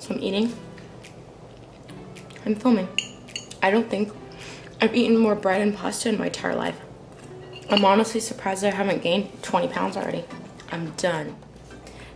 So I'm eating. I'm filming. I don't think I've eaten more bread and pasta in my entire life. I'm honestly surprised I haven't gained 20 pounds already. I'm done.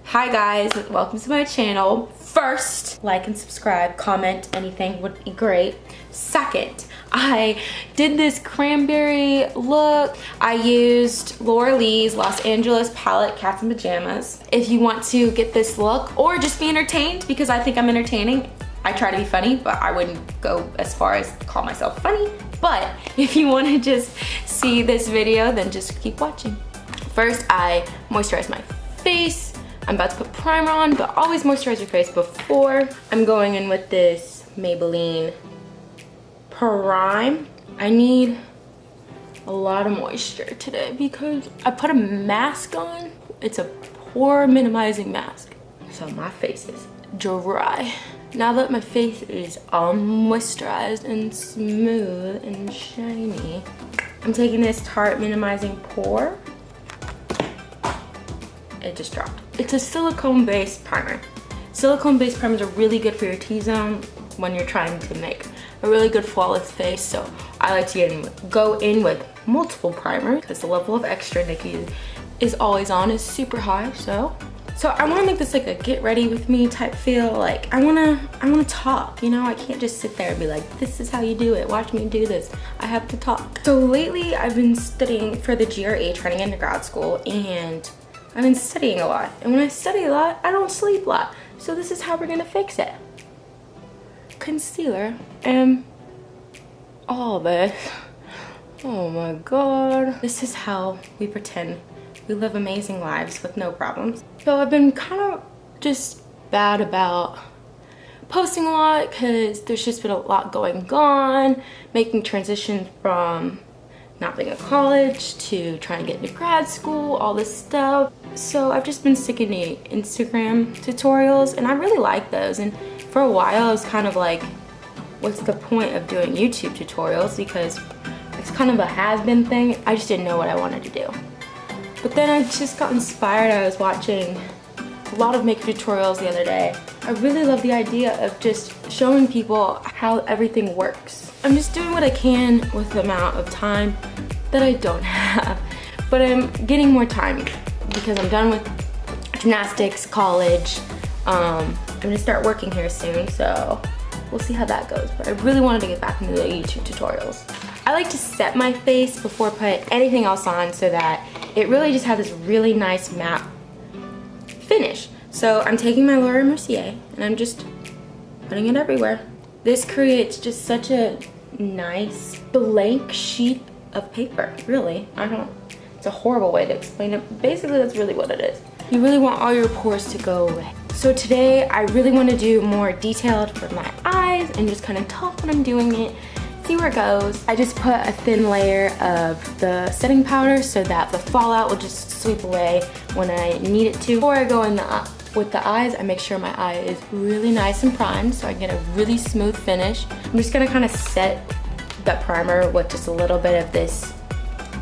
Hi guys, welcome to my channel. First, like and subscribe, comment, anything would be great. Second, I did this cranberry look. I used Laura Lee's Los Angeles palette, Cats in Pajamas. If you want to get this look or just be entertained, because I think I'm entertaining, I try to be funny, but I wouldn't go as far as call myself funny. But if you want to just see this video, then just keep watching. First, I moisturize my face. I'm about to put primer on, but always moisturize your face before. I'm going in with this Maybelline Prime. I need a lot of moisture today because I put a mask on. It's a pore minimizing mask. So my face is dry. Now that my face is all moisturized and smooth and shiny, I'm taking this Tarte minimizing pore. It just dropped. It's a silicone-based primer. Silicone-based primers are really good for your T-zone when you're trying to make a really good flawless face. So I like to go in with multiple primers because the level of extra Nickie is always on is super high. So I want to make this like a get ready with me type feel. Like I want to talk, you know. I can't just sit there and be like, this is how you do it, watch me do this. I have to talk. So lately I've been studying for the GRE, trying to get into grad school, and I've been studying a lot. And when I study a lot, I don't sleep a lot. So this is how we're gonna fix it. Concealer and all this. Oh my god. This is how we pretend we live amazing lives with no problems. So I've been kind of just bad about posting a lot because there's just been a lot going on, making transition from not being at college to trying to get into grad school, all this stuff. So I've just been sticking to Instagram tutorials, and I really like those. And for a while I was kind of like, what's the point of doing YouTube tutorials, because it's kind of a has-been thing. I just didn't know what I wanted to do. But then I just got inspired. I was watching a lot of makeup tutorials the other day. I really love the idea of just showing people how everything works. I'm just doing what I can with the amount of time that I don't have. But I'm getting more time because I'm done with gymnastics, college. I'm gonna start working here soon, so we'll see how that goes. But I really wanted to get back into the YouTube tutorials. I like to set my face before I put anything else on so that it really just has this really nice matte finish. So I'm taking my Laura Mercier and I'm just putting it everywhere. This creates just such a nice blank sheet of paper, really. It's a horrible way to explain it. Basically, that's really what it is. You really want all your pores to go away. So today, I really want to do more detailed for my eyes and just kind of talk when I'm doing it. See where it goes. I just put a thin layer of the setting powder so that the fallout will just sweep away when I need it to. Before I go in with the eyes, I make sure my eye is really nice and primed so I get a really smooth finish. I'm just gonna kind of set that primer with just a little bit of this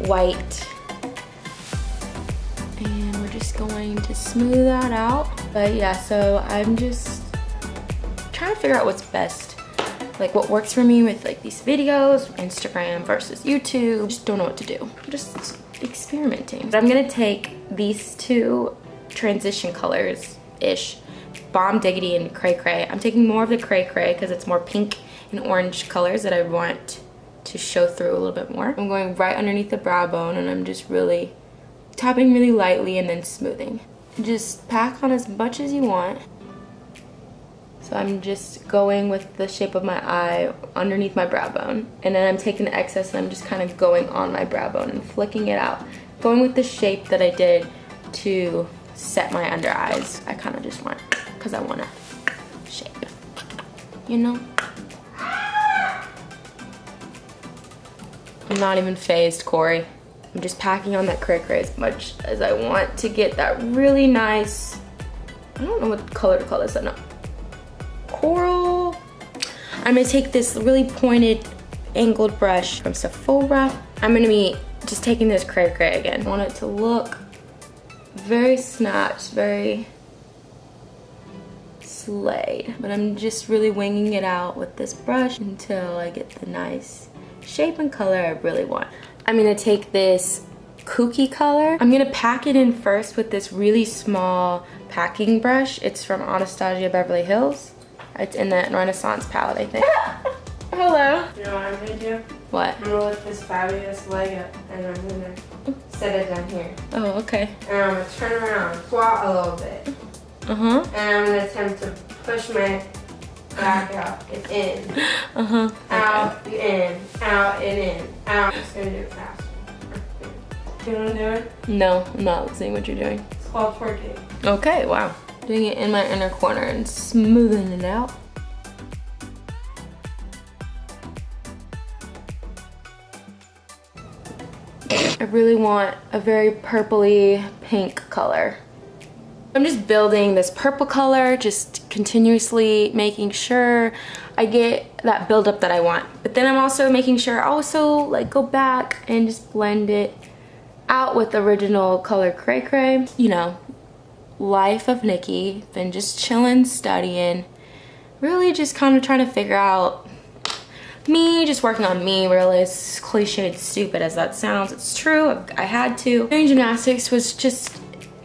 white. And we're just going to smooth that out. But yeah, so I'm just trying to figure out what's best. Like what works for me with like these videos, Instagram versus YouTube. Just don't know what to do. I'm just experimenting. But I'm gonna take these two transition colors-ish, Bomb Diggity and Cray Cray. I'm taking more of the Cray Cray because it's more pink and orange colors that I want to show through a little bit more. I'm going right underneath the brow bone and I'm just really tapping really lightly and then smoothing. Just pack on as much as you want. So I'm just going with the shape of my eye underneath my brow bone. And then I'm taking the excess and I'm just kind of going on my brow bone and flicking it out. Going with the shape that I did to set my under eyes. I kind of just want, because I want a shape, you know? I'm not even phased, Corey. I'm just packing on that cray cray as much as I want to get that really nice, I don't know what color to call this, I know. Coral. I'm gonna take this really pointed angled brush from Sephora. I'm gonna be just taking this cray cray again. I want it to look very snatched, very slayed. But I'm just really winging it out with this brush until I get the nice shape and color I really want. I'm gonna take this kooky color. I'm gonna pack it in first with this really small packing brush. It's from Anastasia Beverly Hills. It's in that Renaissance palette, I think. Hello. You know what I'm gonna do? What? I'm gonna lift this fabulous leg up and I'm gonna set it down here. Oh, okay. And I'm gonna turn around, squat a little bit. Uh-huh. And I'm gonna attempt to push my back out and in. Uh-huh. Out, in, out, and in. Out. I'm just gonna do it fast. You wanna do it? No, I'm not seeing what you're doing. It's called twerking. Okay, wow. Doing it in my inner corner and smoothing it out. I really want a very purpley pink color. I'm just building this purple color, just continuously making sure I get that buildup that I want. But then I'm also making sure I also like go back and just blend it out with the original color Cray Cray. You know, life of Nikki, been just chilling, studying, really just kind of trying to figure out me, just working on me, really. As cliched, stupid as that sounds, it's true. I had to. Doing gymnastics was just,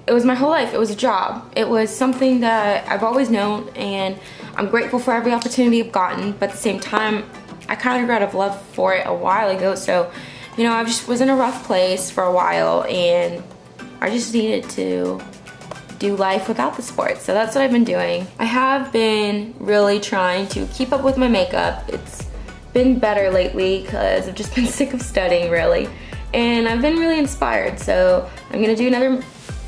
it was my whole life. It was a job. It was something that I've always known, and I'm grateful for every opportunity I've gotten, but at the same time, I kind of regret I've love for it a while ago. So, you know, I just was in a rough place for a while, and I just needed to do life without the sport. So that's what I've been doing. I have been really trying to keep up with my makeup. It's been better lately because I've just been sick of studying, really. And I've been really inspired. So I'm gonna do another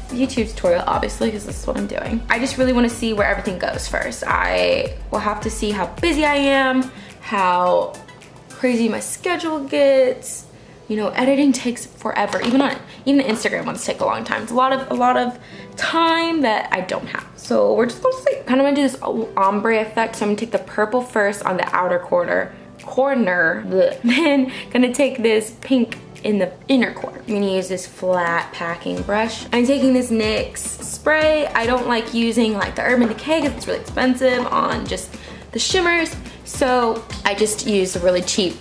YouTube tutorial, obviously, because this is what I'm doing. I just really want to see where everything goes first. I will have to see how busy I am, how crazy my schedule gets. You know, editing takes forever. Even Instagram ones take a long time. It's a lot of time that I don't have. So we're just gonna see. Kind of gonna do this ombre effect. So I'm gonna take the purple first on the outer corner. Then gonna take this pink in the inner corner. I'm gonna use this flat packing brush. I'm taking this NYX spray. I don't like using like the Urban Decay because it's really expensive on just the shimmers. So I just use a really cheap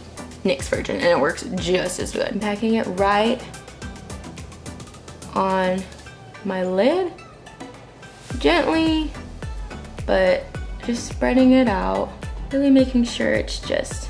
NYX version and it works just as good. I'm packing it right on my lid, gently, but just spreading it out, really making sure it's just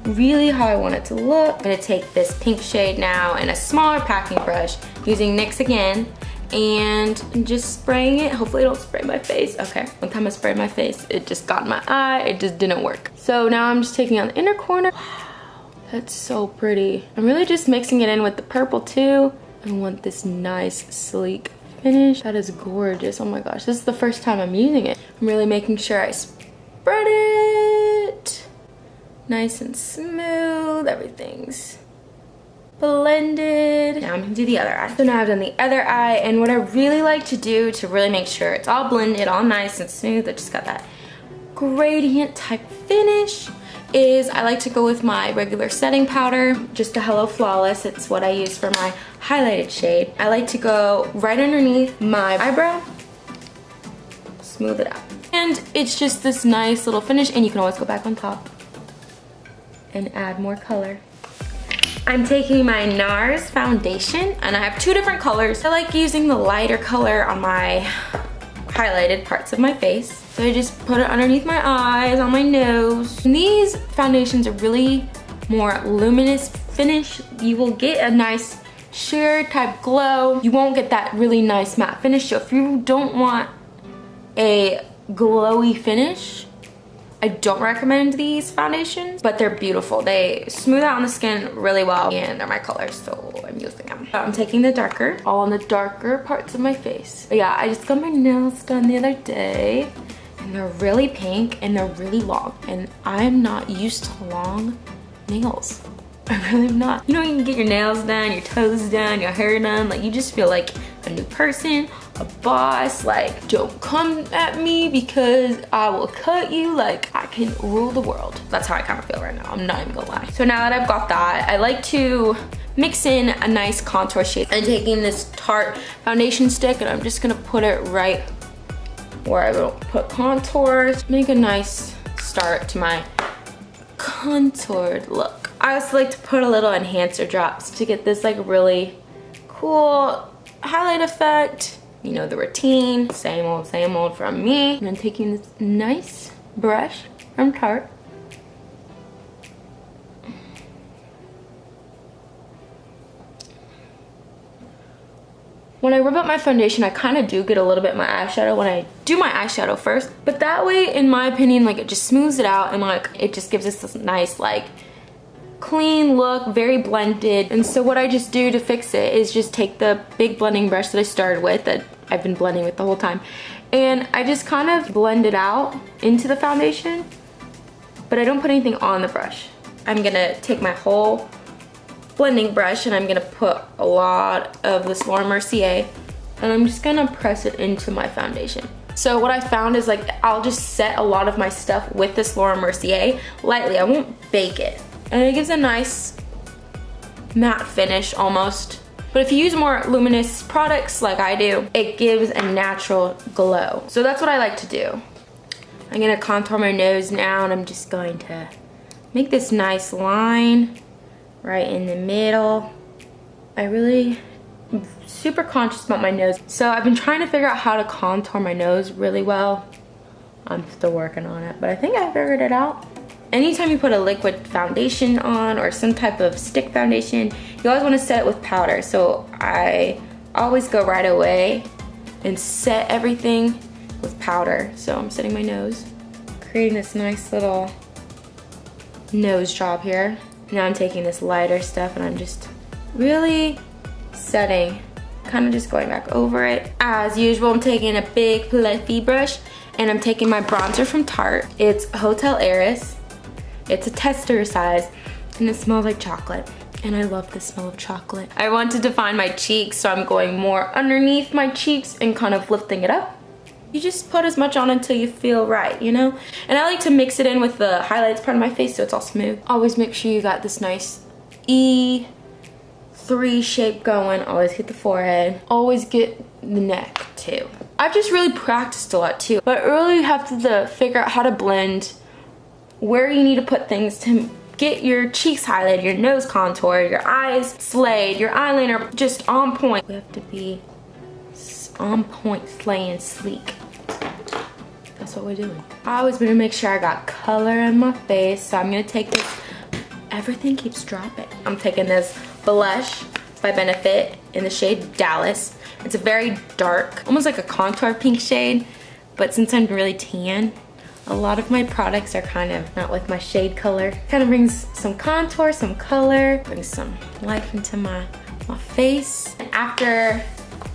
really how I want it to look. I'm gonna take this pink shade now in a smaller packing brush, using NYX again, and just spraying it. Hopefully it don't spray my face. Okay, one time I sprayed my face, it just got in my eye, it just didn't work. So now I'm just taking on the inner corner. Wow, that's so pretty. I'm really just mixing it in with the purple too. I want this nice, sleek finish. That is gorgeous, oh my gosh. This is the first time I'm using it. I'm really making sure I spread it nice and smooth. Everything's blended. Now I'm gonna do the other eye. So now I've done the other eye, and what I really like to do to really make sure it's all blended, all nice and smooth, I just got that gradient type finish, is I like to go with my regular setting powder, just a Hello Flawless. It's what I use for my highlighted shade. I like to go right underneath my eyebrow, smooth it out. And it's just this nice little finish, and you can always go back on top and add more color. I'm taking my Nars foundation, and I have two different colors. I like using the lighter color on my highlighted parts of my face. So I just put it underneath my eyes, on my nose. And these foundations are really more luminous finish. You will get a nice sheer type glow. You won't get that really nice matte finish. So if you don't want a glowy finish, I don't recommend these foundations, but they're beautiful. They smooth out on the skin really well, and they're my colors, so I'm using them. I'm taking the darker, all on the darker parts of my face. But yeah, I just got my nails done the other day, and they're really pink, and they're really long, and I'm not used to long nails. I really am not. You know, you can get your nails done, your toes done, your hair done, like you just feel like a new person, a boss. Like, don't come at me because I will cut you. Like, I can rule the world. That's how I kind of feel right now. I'm not even gonna lie. So now that I've got that, I like to mix in a nice contour shade. I'm taking this Tarte foundation stick, and I'm just gonna put it right where I will put contours. Make a nice start to my contoured look. I also like to put a little enhancer drops to get this like really cool highlight effect. You know the routine, same old from me. And I'm taking this nice brush from Tarte. When I rub up my foundation, I kind of do get a little bit of my eyeshadow when I do my eyeshadow first. But that way, in my opinion, like it just smooths it out and like it just gives us this nice like clean look, very blended. And so what I just do to fix it is just take the big blending brush that I started with, that I've been blending with the whole time, and I just kind of blend it out into the foundation, but I don't put anything on the brush. I'm gonna take my whole blending brush and I'm gonna put a lot of this Mercier and I'm just gonna press it into my foundation. So what I found is like I'll just set a lot of my stuff with this Mercier lightly. I won't bake it. And it gives a nice matte finish almost. But if you use more luminous products like I do, it gives a natural glow. So that's what I like to do. I'm gonna contour my nose now and I'm just going to make this nice line right in the middle. I really am super conscious about my nose. So I've been trying to figure out how to contour my nose really well. I'm still working on it, but I think I figured it out. Anytime you put a liquid foundation on or some type of stick foundation, you always want to set it with powder. So I always go right away and set everything with powder. So I'm setting my nose, creating this nice little nose job here. Now I'm taking this lighter stuff and I'm just really setting, kind of just going back over it. As usual, I'm taking a big fluffy brush and I'm taking my bronzer from Tarte. It's Hotel Heiress. It's a tester size and it smells like chocolate. And I love the smell of chocolate. I want to define my cheeks, so I'm going more underneath my cheeks and kind of lifting it up. You just put as much on until you feel right, you know? And I like to mix it in with the highlights part of my face so it's all smooth. Always make sure you got this nice E3 shape going. Always hit the forehead. Always get the neck too. I've just really practiced a lot too. But really you have to figure out how to blend, where you need to put things to get your cheeks highlighted, your nose contour, your eyes slayed, your eyeliner just on point. We have to be on point, slaying, sleek. That's what we're doing. I always want to make sure I got color in my face, so I'm gonna take this. Everything keeps dropping. I'm taking this blush by Benefit in the shade Dallas. It's a very dark, almost like a contour pink shade, but since I'm really tan, a lot of my products are kind of not with my shade color. Kind of brings some contour, some color, brings some life into my face. And after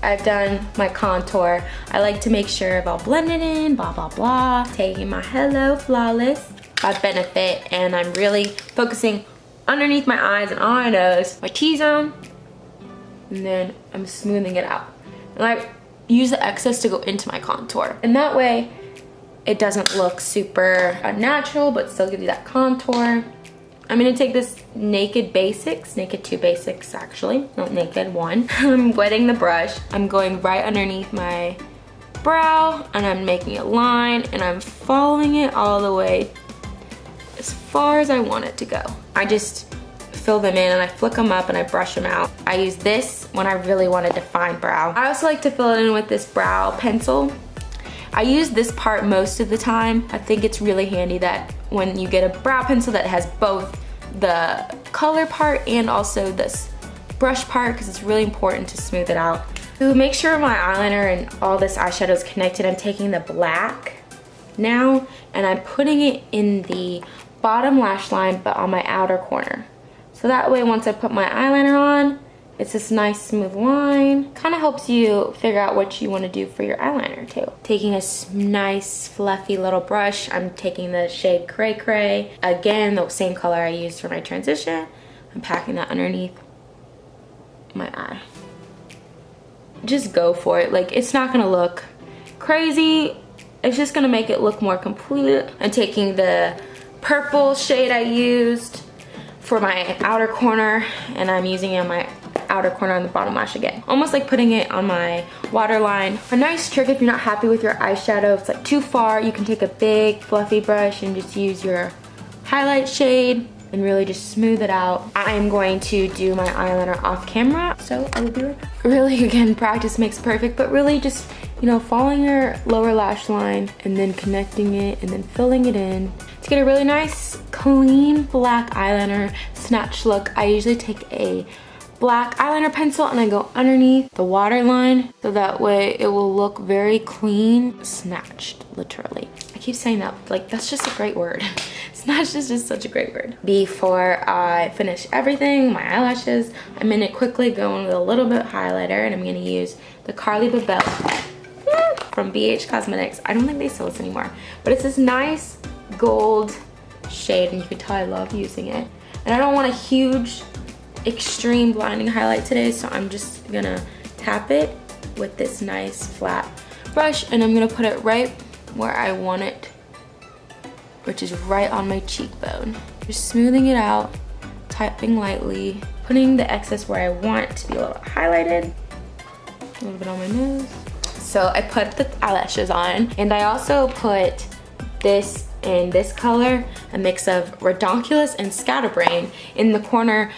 I've done my contour, I like to make sure I've all blended in, blah, blah, blah. Taking my Hello Flawless by Benefit, and I'm really focusing underneath my eyes and on my nose, my T-zone, and then I'm smoothing it out. And I use the excess to go into my contour. And that way, it doesn't look super unnatural, but still give you that contour. I'm gonna take this Naked Basics, Naked 2 Basics actually, not Naked 1. I'm wetting the brush. I'm going right underneath my brow and I'm making a line and I'm following it all the way as far as I want it to go. I just fill them in and I flick them up and I brush them out. I use this when I really want to define brow. I also like to fill it in with this brow pencil. I use this part most of the time. I think it's really handy that when you get a brow pencil that has both the color part and also this brush part, because it's really important to smooth it out. To make sure my eyeliner and all this eyeshadow is connected, I'm taking the black now and I'm putting it in the bottom lash line but on my outer corner. So that way once I put my eyeliner on, it's this nice smooth line. Kind of helps you figure out what you want to do for your eyeliner too. Taking a nice fluffy little brush, I'm taking the shade Cray Cray. Again, the same color I used for my transition. I'm packing that underneath my eye. Just go for it. Like, it's not gonna look crazy. It's just gonna make it look more complete. I'm taking the purple shade I used for my outer corner and I'm using it on my outer corner on the bottom lash again. Almost like putting it on my waterline. A nice trick if you're not happy with your eyeshadow, if it's like too far, you can take a big fluffy brush and just use your highlight shade and really just smooth it out. I am going to do my eyeliner off camera, so I will be right back. Really, again, practice makes perfect, but really just, you know, following your lower lash line and then connecting it and then filling it in. To get a really nice, clean black eyeliner snatch look, I usually take a black eyeliner pencil and I go underneath the waterline so that way it will look very clean, snatched, literally. I keep saying that, like that's just a great word. Snatched is just such a great word. Before I finish everything, my eyelashes, I'm gonna quickly go in with a little bit of highlighter and I'm gonna use the Carli Bybel from BH Cosmetics. I don't think they sell this anymore, but it's this nice gold shade and you can tell I love using it. And I don't want a huge, extreme blinding highlight today, so I'm just gonna tap it with this nice flat brush and I'm gonna put it right where I want it, which is right on my cheekbone. Just smoothing it out, tapping lightly, putting the excess where I want to be a little highlighted, a little bit on my nose. So I put the eyelashes on and I also put this in this color, a mix of Redonkulous and Scatterbrain in the corner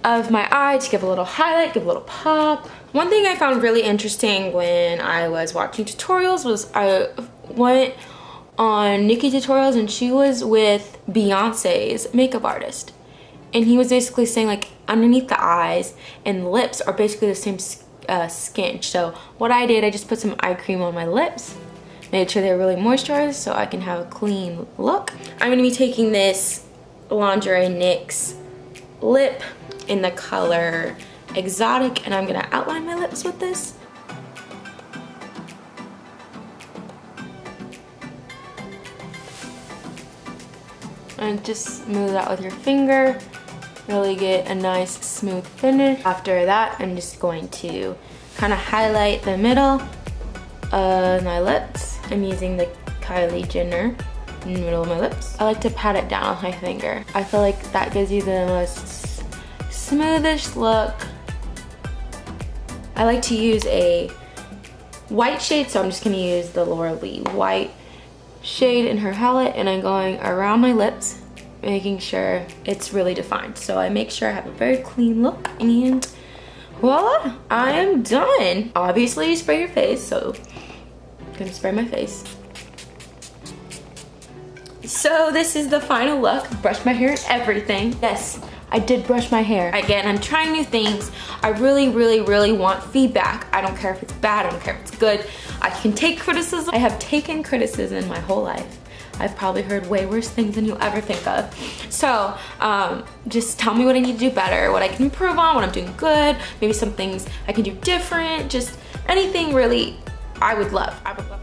of my eye to give a little highlight, give a little pop. One thing I found really interesting when I was watching tutorials was I went on Nikki tutorials and she was with Beyonce's makeup artist. And he was basically saying like underneath the eyes and lips are basically the same skin. So what I did, I just put some eye cream on my lips, made sure they're really moisturized so I can have a clean look. I'm gonna be taking this Lingerie NYX lip in the color Exotic and I'm gonna outline my lips with this. And just smooth out with your finger, really get a nice smooth finish. After that, I'm just going to kind of highlight the middle of my lips. I'm using the Kylie Jenner in the middle of my lips. I like to pat it down with my finger. I feel like that gives you the most smoothest look. I like to use a white shade, so I'm just gonna use the Laura Lee white shade in her palette, and I'm going around my lips, making sure it's really defined. So I make sure I have a very clean look, and voila, I am done. Obviously, you spray your face, so I'm gonna spray my face. So this is the final look. Brushed my hair and everything. Yes, I did brush my hair. Again, I'm trying new things. I really, really, really want feedback. I don't care if it's bad, I don't care if it's good. I can take criticism. I have taken criticism my whole life. I've probably heard way worse things than you'll ever think of. So just tell me what I need to do better, what I can improve on, what I'm doing good, maybe some things I can do different, just anything really I would love.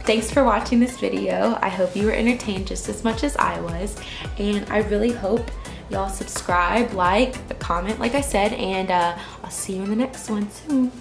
Thanks for watching this video. I hope you were entertained just as much as I was, and I really hope y'all subscribe, like, comment, like I said, and I'll see you in the next one soon.